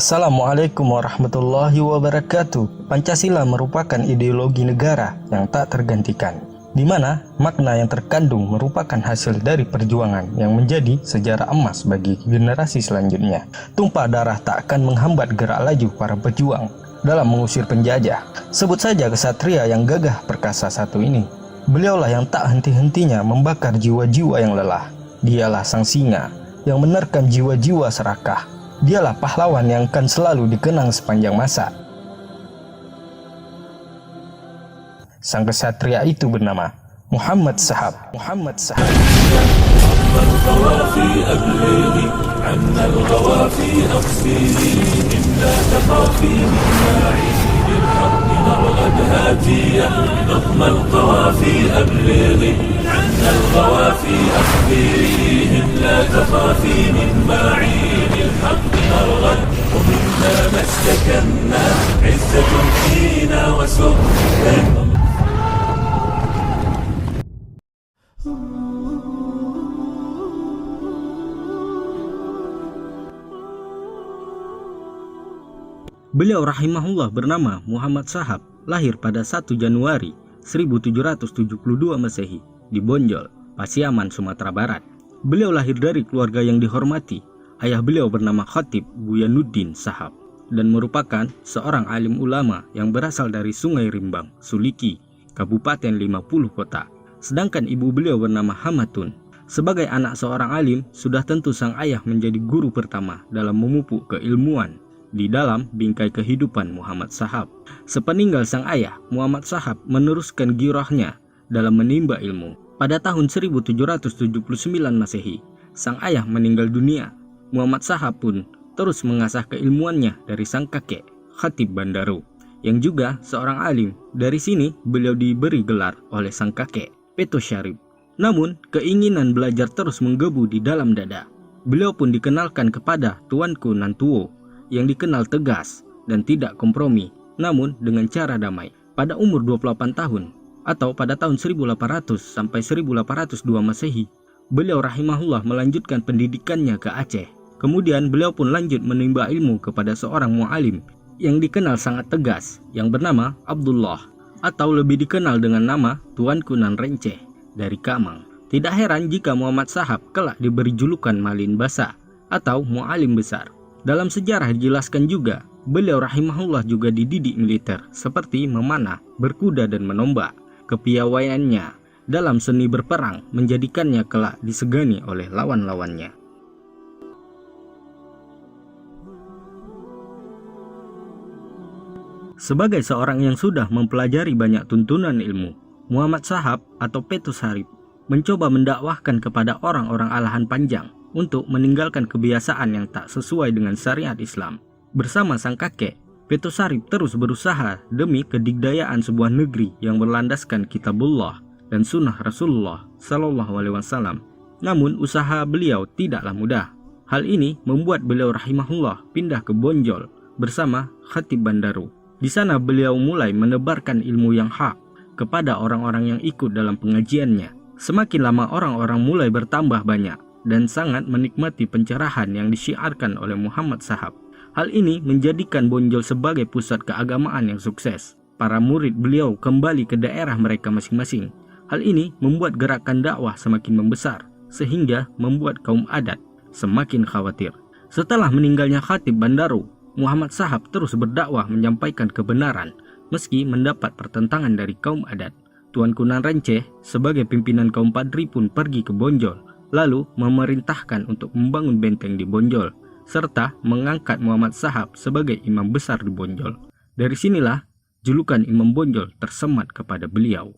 Assalamualaikum warahmatullahi wabarakatuh. Pancasila merupakan ideologi negara yang tak tergantikan, di mana makna yang terkandung merupakan hasil dari perjuangan yang menjadi sejarah emas bagi generasi selanjutnya. Tumpah darah tak akan menghambat gerak laju para pejuang dalam mengusir penjajah. Sebut saja kesatria yang gagah perkasa satu ini. Beliaulah yang tak henti-hentinya membakar jiwa-jiwa yang lelah. Dialah sang singa yang menerkam jiwa-jiwa serakah. Dialah pahlawan yang akan selalu dikenang sepanjang masa. Sang kesatria itu bernama Muhammad Shahab. Beliau rahimahullah bernama Muhammad Shahab, lahir pada 1 Januari 1772 Masehi di Bonjol, Pasiaman, Sumatera Barat. Beliau lahir dari keluarga yang dihormati. Ayah beliau bernama Khatib Buyanuddin Shahab dan merupakan seorang alim ulama yang berasal dari Sungai Rimbang, Suliki, Kabupaten 50 Kota. Sedangkan ibu beliau bernama Hamatun. Sebagai anak seorang alim, sudah tentu sang ayah menjadi guru pertama dalam memupuk keilmuan di dalam bingkai kehidupan Muhammad Shahab. Sepeninggal sang ayah, Muhammad Shahab meneruskan girahnya dalam menimba ilmu. Pada tahun 1779 Masehi, sang ayah meninggal dunia. Muhammad Shahab pun terus mengasah keilmuannya dari sang kakek, Khatib Bandaru, yang juga seorang alim. Dari sini beliau diberi gelar oleh sang kakek, Peto Syarif. Namun, keinginan belajar terus menggebu di dalam dada. Beliau pun dikenalkan kepada Tuanku Nantuo, yang dikenal tegas dan tidak kompromi, namun dengan cara damai. Pada umur 28 tahun atau pada tahun 1800 sampai 1802 Masehi, beliau rahimahullah melanjutkan pendidikannya ke Aceh. Kemudian beliau pun lanjut menimba ilmu kepada seorang mu'alim yang dikenal sangat tegas yang bernama Abdullah, atau lebih dikenal dengan nama Tuanku Nan Renceh dari Kamang. Tidak heran jika Muhammad Shahab kelak diberi julukan Malin Basa atau mu'alim besar. Dalam sejarah dijelaskan juga, beliau rahimahullah juga dididik militer seperti memanah, berkuda dan menombak. Kepiawaiannya dalam seni berperang menjadikannya kelak disegani oleh lawan-lawannya. Sebagai seorang yang sudah mempelajari banyak tuntunan ilmu, Muhammad Shahab atau Peto Syarif mencoba mendakwahkan kepada orang-orang alahan panjang untuk meninggalkan kebiasaan yang tak sesuai dengan syariat Islam. Bersama sang kakek, Peto Syarif terus berusaha demi kedigdayaan sebuah negeri yang berlandaskan kitabullah dan sunnah Rasulullah Sallallahu Alaihi Wasallam. Namun usaha beliau tidaklah mudah. Hal ini membuat beliau rahimahullah pindah ke Bonjol bersama Khatib Bandaru. Di sana beliau mulai menebarkan ilmu yang hak kepada orang-orang yang ikut dalam pengajiannya. Semakin lama orang-orang mulai bertambah banyak dan sangat menikmati pencerahan yang disiarkan oleh Muhammad Shahab. Hal ini menjadikan Bonjol sebagai pusat keagamaan yang sukses. Para murid beliau kembali ke daerah mereka masing-masing. Hal ini membuat gerakan dakwah semakin membesar, sehingga membuat kaum adat semakin khawatir. Setelah meninggalnya Khatib Bandaru, Muhammad Shahab terus berdakwah menyampaikan kebenaran meski mendapat pertentangan dari kaum adat. Tuanku Nan Renceh sebagai pimpinan kaum Padri pun pergi ke Bonjol, lalu memerintahkan untuk membangun benteng di Bonjol, serta mengangkat Muhammad Shahab sebagai imam besar di Bonjol. Dari sinilah julukan Imam Bonjol tersemat kepada beliau.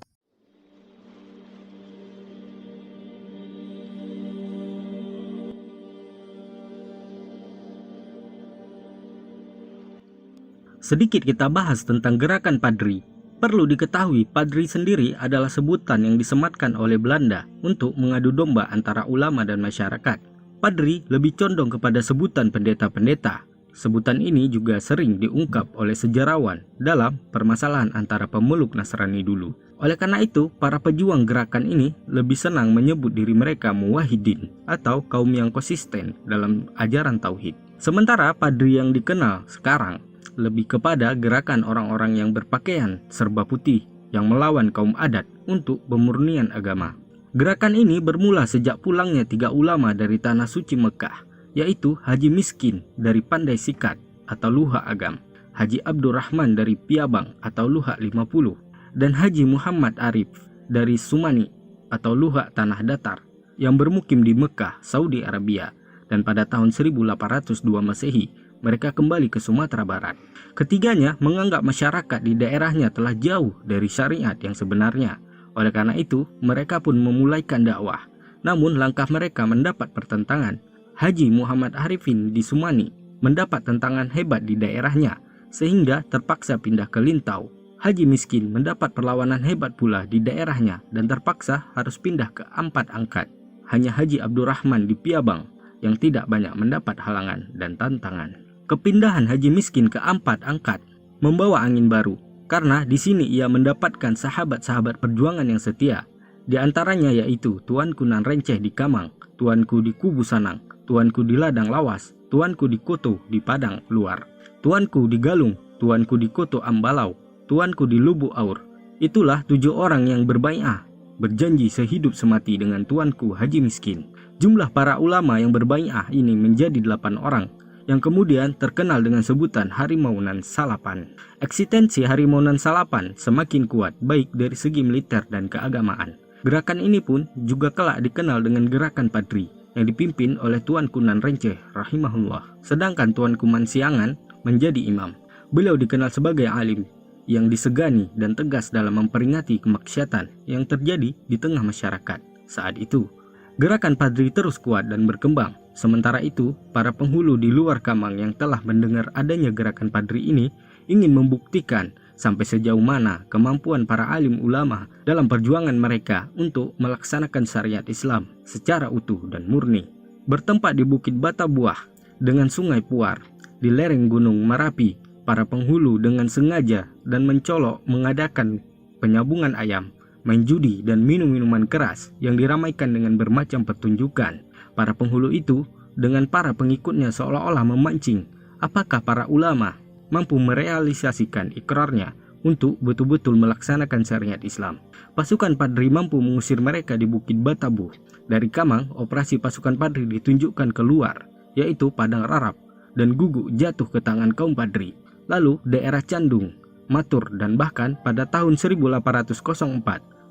Sedikit kita bahas tentang gerakan Padri. Perlu diketahui, Padri sendiri adalah sebutan yang disematkan oleh Belanda untuk mengadu domba antara ulama dan masyarakat. Padri lebih condong kepada sebutan pendeta-pendeta. Sebutan ini juga sering diungkap oleh sejarawan dalam permasalahan antara pemeluk Nasrani dulu. Oleh karena itu, para pejuang gerakan ini lebih senang menyebut diri mereka muwahhidin atau kaum yang konsisten dalam ajaran tauhid. Sementara Padri yang dikenal sekarang lebih kepada gerakan orang-orang yang berpakaian serba putih yang melawan kaum adat untuk pemurnian agama. Gerakan ini bermula sejak pulangnya 3 ulama dari tanah suci Mekah, yaitu Haji Miskin dari Pandai Sikat atau Luhak Agam, Haji Abdurrahman dari Piabang atau Luhak 50, dan Haji Muhammad Arif dari Sumani atau Luhak Tanah Datar yang bermukim di Mekah, Saudi Arabia, dan pada tahun 1802 Masehi mereka kembali ke Sumatera Barat. Ketiganya menganggap masyarakat di daerahnya telah jauh dari syariat yang sebenarnya. Oleh karena itu, mereka pun memulaikan dakwah. Namun langkah mereka mendapat pertentangan. Haji Muhammad Arifin di Sumani mendapat tentangan hebat di daerahnya, sehingga terpaksa pindah ke Lintau. Haji Miskin mendapat perlawanan hebat pula di daerahnya dan terpaksa harus pindah ke Ampat Angkat. Hanya Haji Abdurrahman di Piabang yang tidak banyak mendapat halangan dan tantangan. Kepindahan Haji Miskin ke Ampat Angkat membawa angin baru, karena di sini ia mendapatkan sahabat-sahabat perjuangan yang setia. Di antaranya yaitu Tuanku Nan Renceh di Kamang, Tuanku di Kubu Sanang, Tuanku di Ladang Lawas, Tuanku di Koto di Padang Luar, Tuanku di Galung, Tuanku di Koto Ambalau, Tuanku di Lubuk Aur. Itulah 7 orang yang berbai'ah, berjanji sehidup semati dengan Tuanku Haji Miskin. Jumlah para ulama yang berbai'ah ini menjadi 8 orang, yang kemudian terkenal dengan sebutan Harimau Nan Salapan. Eksistensi Harimau Nan Salapan semakin kuat baik dari segi militer dan keagamaan. Gerakan ini pun juga kelak dikenal dengan Gerakan Padri yang dipimpin oleh Tuanku Nan Renceh rahimahullah. Sedangkan Tuanku Mansiangan menjadi imam. Beliau dikenal sebagai alim yang disegani dan tegas dalam memperingati kemaksiatan yang terjadi di tengah masyarakat saat itu. Gerakan Padri terus kuat dan berkembang. Sementara itu, para penghulu di luar Kamang yang telah mendengar adanya Gerakan Padri ini ingin membuktikan sampai sejauh mana kemampuan para alim ulama dalam perjuangan mereka untuk melaksanakan syariat Islam secara utuh dan murni. Bertempat di Bukit Batabuah dengan Sungai Puar, di lereng Gunung Merapi, para penghulu dengan sengaja dan mencolok mengadakan penyabungan ayam, main judi dan minum minuman keras yang diramaikan dengan bermacam pertunjukan. Para penghulu itu dengan para pengikutnya seolah-olah memancing apakah para ulama mampu merealisasikan ikrarnya untuk betul-betul melaksanakan syariat Islam. Pasukan Padri mampu mengusir mereka di Bukit Batabu. Dari Kamang, operasi pasukan Padri ditunjukkan keluar, yaitu Padang Rarap, dan Guguk jatuh ke tangan kaum Padri. Lalu daerah Candung, Matur, dan bahkan pada tahun 1804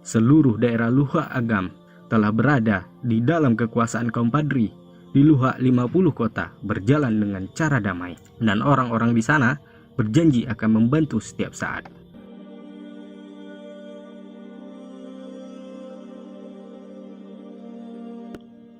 seluruh daerah Luhak Agam telah berada di dalam kekuasaan kaum Padri. Di Luhak 50 kota berjalan dengan cara damai, dan orang-orang di sana berjanji akan membantu setiap saat.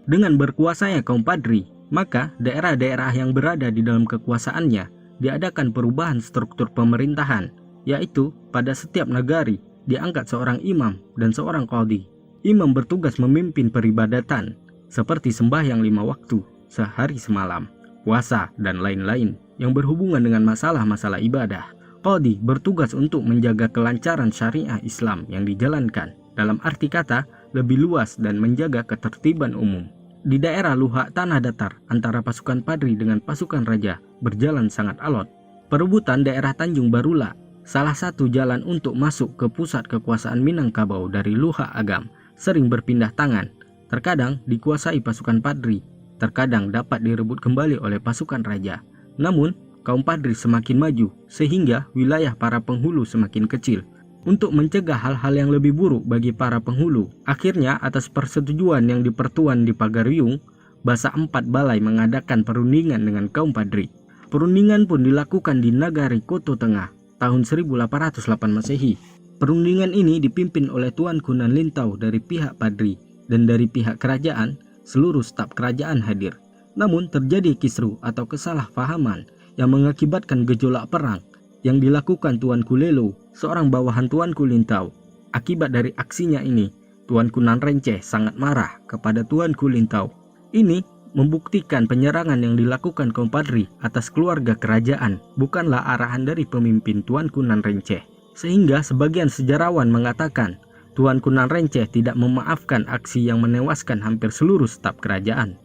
Dengan berkuasanya kaum Padri, maka daerah-daerah yang berada di dalam kekuasaannya diadakan perubahan struktur pemerintahan, yaitu pada setiap nagari diangkat seorang imam dan seorang qadhi. Imam bertugas memimpin peribadatan seperti sembahyang 5 waktu, sehari semalam, puasa, dan lain-lain yang berhubungan dengan masalah-masalah ibadah. Qadhi bertugas untuk menjaga kelancaran syariah Islam yang dijalankan, dalam arti kata lebih luas, dan menjaga ketertiban umum. Di daerah Luhak Tanah Datar antara pasukan Padri dengan pasukan Raja berjalan sangat alot. Perebutan daerah Tanjung Barula, salah satu jalan untuk masuk ke pusat kekuasaan Minangkabau dari Luhak Agam, sering berpindah tangan. Terkadang dikuasai pasukan Padri, terkadang dapat direbut kembali oleh pasukan Raja. Namun, kaum Padri semakin maju sehingga wilayah para penghulu semakin kecil. Untuk mencegah hal-hal yang lebih buruk bagi para penghulu, akhirnya atas persetujuan yang dipertuan di Pagaruyung, Basa Empat Balai mengadakan perundingan dengan kaum Padri. Perundingan pun dilakukan di Nagari Koto Tengah tahun 1808 Masehi. Perundingan ini dipimpin oleh Tuanku Nan Lintau dari pihak Padri, dan dari pihak kerajaan, seluruh staf kerajaan hadir. Namun terjadi kisruh atau kesalahpahaman yang mengakibatkan gejolak perang yang dilakukan Tuanku Lelo, seorang bawahan Tuanku Lintau. Akibat dari aksinya ini, Tuanku Nan Renceh sangat marah kepada Tuanku Lintau. Ini membuktikan penyerangan yang dilakukan kaum Padri atas keluarga kerajaan bukanlah arahan dari pemimpin Tuanku Nan Renceh. Sehingga sebagian sejarawan mengatakan Tuanku Nan Renceh tidak memaafkan aksi yang menewaskan hampir seluruh staf kerajaan.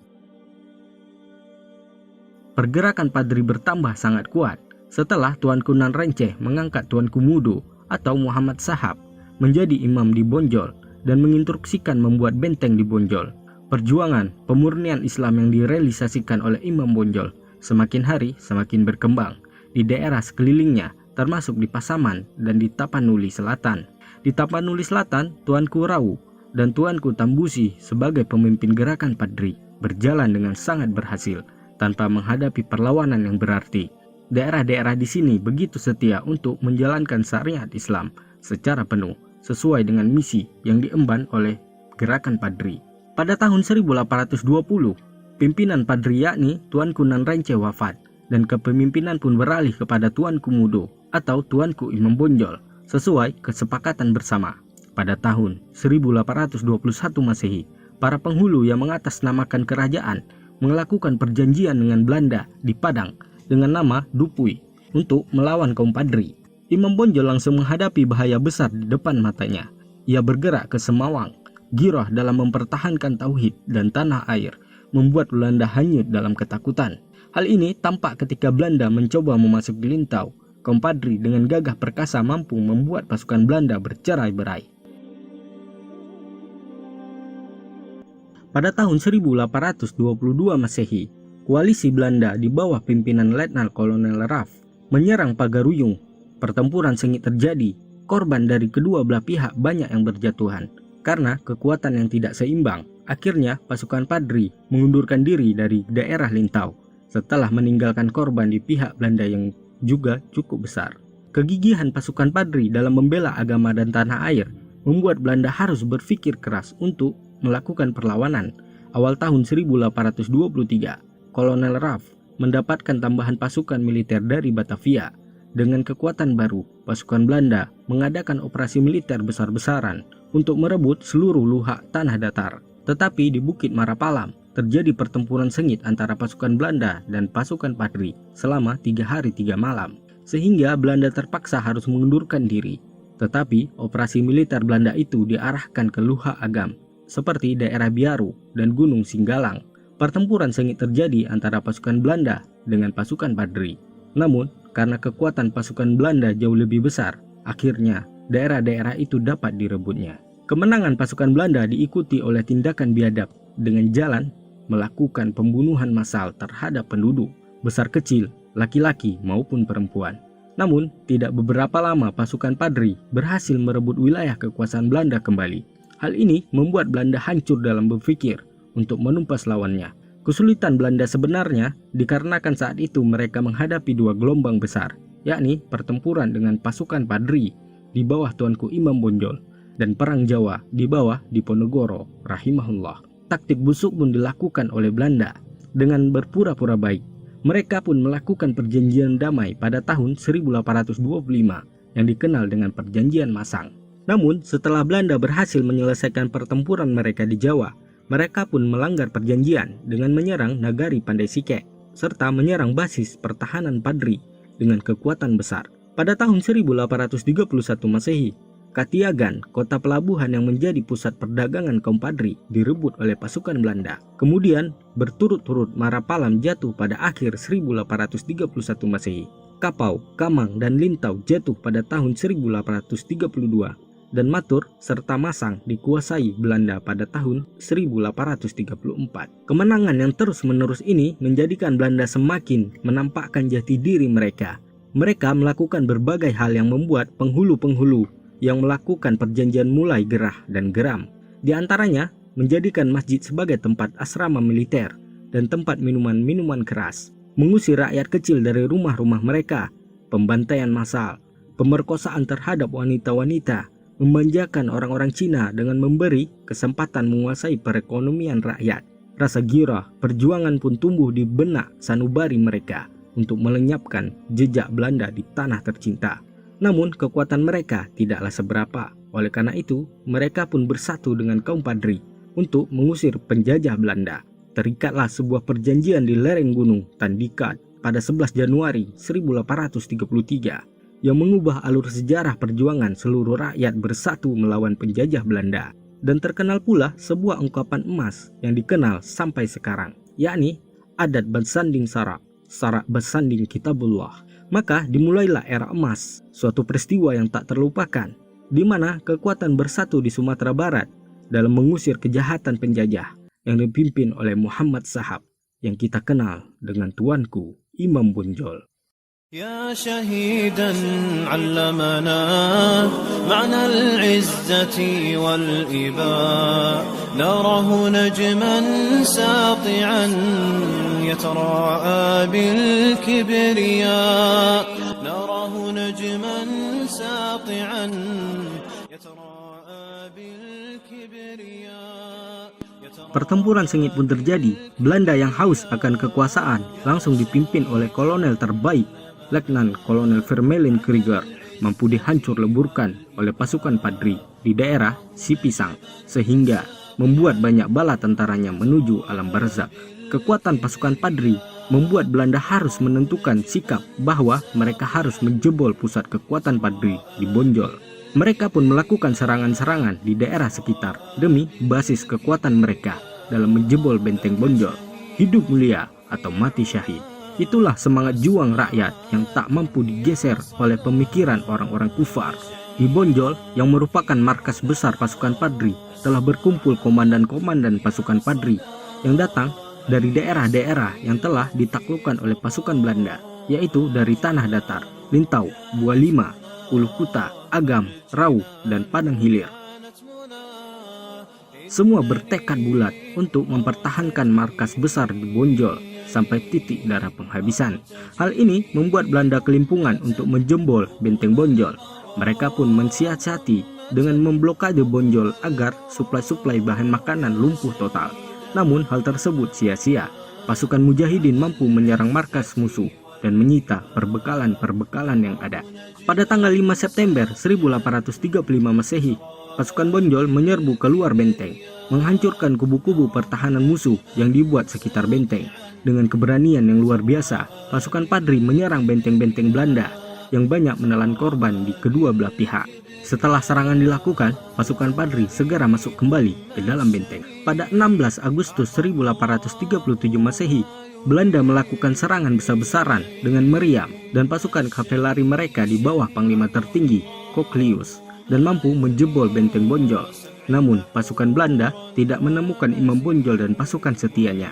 Pergerakan Padri bertambah sangat kuat setelah Tuanku Nan Renceh mengangkat Tuanku Mudo atau Muhammad Sahab menjadi imam di Bonjol dan menginstruksikan membuat benteng di Bonjol. Perjuangan pemurnian Islam yang direalisasikan oleh Imam Bonjol semakin hari semakin berkembang di daerah sekelilingnya, termasuk di Pasaman dan di Tapanuli Selatan. Di Tapanuli Selatan, Tuanku Rawu dan Tuanku Tambusi sebagai pemimpin gerakan Padri berjalan dengan sangat berhasil tanpa menghadapi perlawanan yang berarti. Daerah-daerah di sini begitu setia untuk menjalankan syariat Islam secara penuh sesuai dengan misi yang diemban oleh gerakan Padri. Pada tahun 1820, pimpinan Padri yakni Tuanku Nan Renceh wafat dan kepemimpinan pun beralih kepada Tuanku Mudo atau Tuanku Imam Bonjol sesuai kesepakatan bersama. Pada tahun 1821 Masehi, para penghulu yang mengatasnamakan kerajaan melakukan perjanjian dengan Belanda di Padang dengan nama Dupui untuk melawan kaum Padri. Imam Bonjol langsung menghadapi bahaya besar di depan matanya. Ia bergerak ke Semawang. Girah dalam mempertahankan tauhid dan tanah air membuat Belanda hanyut dalam ketakutan. Hal ini tampak ketika Belanda mencoba memasuki Lintau. Kaum Padri dengan gagah perkasa mampu membuat pasukan Belanda bercerai-berai. Pada tahun 1822 Masehi, koalisi Belanda di bawah pimpinan Letnan Kolonel Raff menyerang Pagaruyung. Pertempuran sengit terjadi, korban dari kedua belah pihak banyak yang berjatuhan. Karena kekuatan yang tidak seimbang, akhirnya pasukan Padri mengundurkan diri dari daerah Lintau setelah meninggalkan korban di pihak Belanda yang juga cukup besar. Kegigihan pasukan Padri dalam membela agama dan tanah air membuat Belanda harus berpikir keras untuk melakukan perlawanan. Awal tahun 1823, Kolonel Raff mendapatkan tambahan pasukan militer dari Batavia. Dengan kekuatan baru, pasukan Belanda mengadakan operasi militer besar-besaran untuk merebut seluruh luhak tanah datar. Tetapi di Bukit Marapalam terjadi pertempuran sengit antara pasukan Belanda dan pasukan Padri selama 3 hari 3 malam, sehingga Belanda terpaksa harus mengundurkan diri. Tetapi operasi militer Belanda itu diarahkan ke luhak agam seperti daerah Biaru dan Gunung Singgalang. Pertempuran sengit terjadi antara pasukan Belanda dengan pasukan Padri. Namun, karena kekuatan pasukan Belanda jauh lebih besar, akhirnya daerah-daerah itu dapat direbutnya. Kemenangan pasukan Belanda diikuti oleh tindakan biadab dengan jalan melakukan pembunuhan massal terhadap penduduk, besar kecil, laki-laki maupun perempuan. Namun, tidak beberapa lama pasukan Padri berhasil merebut wilayah kekuasaan Belanda kembali. Hal ini membuat Belanda hancur dalam berpikir untuk menumpas lawannya. Kesulitan Belanda sebenarnya dikarenakan saat itu mereka menghadapi 2 gelombang besar, yakni pertempuran dengan pasukan Padri di bawah Tuanku Imam Bonjol dan Perang Jawa di bawah Diponegoro rahimahullah. Taktik busuk pun dilakukan oleh Belanda dengan berpura-pura baik. Mereka pun melakukan perjanjian damai pada tahun 1825 yang dikenal dengan Perjanjian Masang. Namun, setelah Belanda berhasil menyelesaikan pertempuran mereka di Jawa, mereka pun melanggar perjanjian dengan menyerang Nagari Pandai Sike, serta menyerang basis pertahanan Padri dengan kekuatan besar. Pada tahun 1831 Masehi, Katiagan, kota pelabuhan yang menjadi pusat perdagangan kaum Padri, direbut oleh pasukan Belanda. Kemudian, berturut-turut Marapalam jatuh pada akhir 1831 Masehi. Kapau, Kamang, dan Lintau jatuh pada tahun 1832. Dan Matur serta Masang dikuasai Belanda pada tahun 1834. Kemenangan yang terus-menerus ini menjadikan Belanda semakin menampakkan jati diri mereka. Mereka melakukan berbagai hal yang membuat penghulu-penghulu yang melakukan perjanjian mulai gerah dan geram. Di antaranya, menjadikan masjid sebagai tempat asrama militer dan tempat minuman-minuman keras, mengusir rakyat kecil dari rumah-rumah mereka, pembantaian massal, pemerkosaan terhadap wanita-wanita, memanjakan orang-orang Cina dengan memberi kesempatan menguasai perekonomian rakyat. Rasa girah, perjuangan pun tumbuh di benak sanubari mereka untuk melenyapkan jejak Belanda di tanah tercinta. Namun kekuatan mereka tidaklah seberapa. Oleh karena itu, mereka pun bersatu dengan kaum Padri untuk mengusir penjajah Belanda. Terikatlah sebuah perjanjian di lereng gunung Tandikat pada 11 Januari 1833. Yang mengubah alur sejarah perjuangan seluruh rakyat bersatu melawan penjajah Belanda. Dan terkenal pula sebuah ungkapan emas yang dikenal sampai sekarang, yakni adat bersanding sarak, Sarak bersanding kitabullah. Maka dimulailah era emas, suatu peristiwa yang tak terlupakan, di mana kekuatan bersatu di Sumatera Barat dalam mengusir kejahatan penjajah yang dipimpin oleh Muhammad Sahab yang kita kenal dengan tuanku Imam Bonjol. يا شهيدا علمنا معنى العزة والإباء نراه نجما ساطعا يتراءى بالكبرياء نراه نجما ساطعا يتراءى بالكبرياء. Pertempuran sengit pun terjadi. Belanda yang haus akan kekuasaan langsung dipimpin oleh kolonel terbaik, Letnan Kolonel Vermeulen Krieger, mampu dihancur leburkan oleh pasukan Padri di daerah Sipisang, sehingga membuat banyak bala tentaranya menuju alam barzak. Kekuatan pasukan Padri membuat Belanda harus menentukan sikap bahwa mereka harus menjebol pusat kekuatan Padri di Bonjol. Mereka pun melakukan serangan-serangan di daerah sekitar demi basis kekuatan mereka dalam menjebol benteng Bonjol. Hidup mulia atau mati syahid. Itulah semangat juang rakyat yang tak mampu digeser oleh pemikiran orang-orang kufar. Di Bonjol yang merupakan markas besar pasukan Padri telah berkumpul komandan-komandan pasukan Padri yang datang dari daerah-daerah yang telah ditaklukkan oleh pasukan Belanda, yaitu dari Tanah Datar, Lintau, Buah Lima, Ulu Kuta, Agam, Rau, dan Padang Hilir. Semua bertekad bulat untuk mempertahankan markas besar di Bonjol sampai titik darah penghabisan. Hal ini membuat Belanda kelimpungan untuk menjebol benteng Bonjol. Mereka pun mensiasati dengan memblokade Bonjol agar suplai-suplai bahan makanan lumpuh total. Namun hal tersebut sia-sia. Pasukan Mujahidin mampu menyerang markas musuh dan menyita perbekalan-perbekalan yang ada. Pada tanggal 5 September 1835 Masehi, pasukan Bonjol menyerbu keluar benteng, menghancurkan kubu-kubu pertahanan musuh yang dibuat sekitar benteng. Dengan keberanian yang luar biasa, pasukan Padri menyerang benteng-benteng Belanda yang banyak menelan korban di kedua belah pihak. Setelah serangan dilakukan, pasukan Padri segera masuk kembali ke dalam benteng. Pada 16 Agustus 1837 Masehi, Belanda melakukan serangan besar-besaran dengan meriam dan pasukan kavaleri mereka di bawah panglima tertinggi Koklius dan mampu menjebol benteng Bonjol. Namun pasukan Belanda tidak menemukan Imam Bonjol dan pasukan setianya.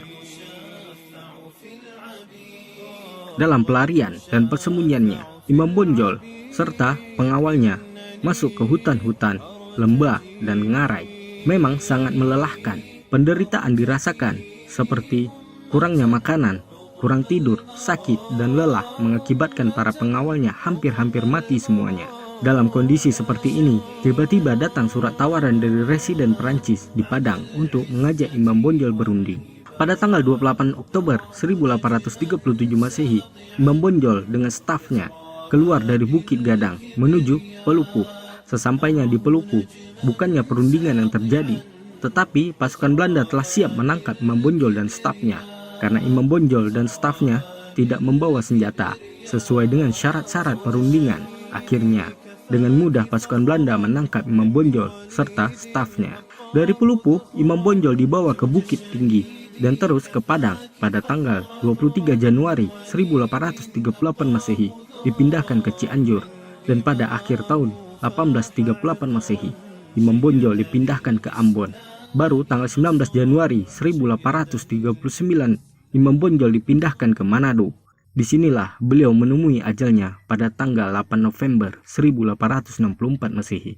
Dalam pelarian dan persembunyiannya, Imam Bonjol serta pengawalnya masuk ke hutan-hutan, lembah, dan ngarai. Memang sangat melelahkan. Penderitaan dirasakan seperti kurangnya makanan, kurang tidur, sakit, dan lelah mengakibatkan para pengawalnya hampir-hampir mati semuanya. Dalam kondisi seperti ini, tiba-tiba datang surat tawaran dari Residen Perancis di Padang untuk mengajak Imam Bonjol berunding. Pada tanggal 28 Oktober 1837 Masehi, Imam Bonjol dengan stafnya keluar dari Bukit Gadang menuju Peluku. Sesampainya di Peluku, bukannya perundingan yang terjadi, tetapi pasukan Belanda telah siap menangkap Imam Bonjol dan stafnya, karena Imam Bonjol dan stafnya tidak membawa senjata sesuai dengan syarat-syarat perundingan. Akhirnya, dengan mudah pasukan Belanda menangkap Imam Bonjol serta stafnya. Dari Pelupu, Imam Bonjol dibawa ke Bukit Tinggi dan terus ke Padang. Pada tanggal 23 Januari 1838 Masehi dipindahkan ke Cianjur, dan pada akhir tahun 1838 Masehi Imam Bonjol dipindahkan ke Ambon. Baru tanggal 19 Januari 1839 Imam Bonjol dipindahkan ke Manado. Disinilah beliau menemui ajalnya pada tanggal 8 November 1864 Masehi.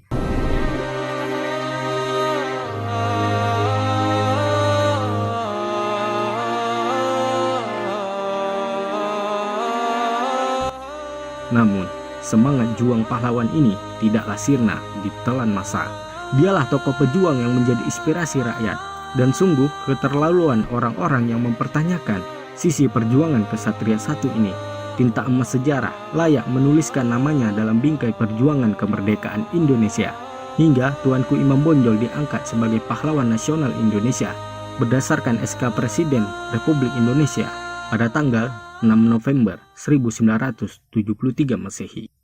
Namun, semangat juang pahlawan ini tidaklah sirna ditelan masa. Dialah tokoh pejuang yang menjadi inspirasi rakyat, dan sungguh keterlaluan orang-orang yang mempertanyakan sisi perjuangan kesatria satu ini. Tinta emas sejarah layak menuliskan namanya dalam bingkai perjuangan kemerdekaan Indonesia. Hingga Tuanku Imam Bonjol diangkat sebagai pahlawan nasional Indonesia berdasarkan SK Presiden Republik Indonesia pada tanggal 6 November 1973 Masehi.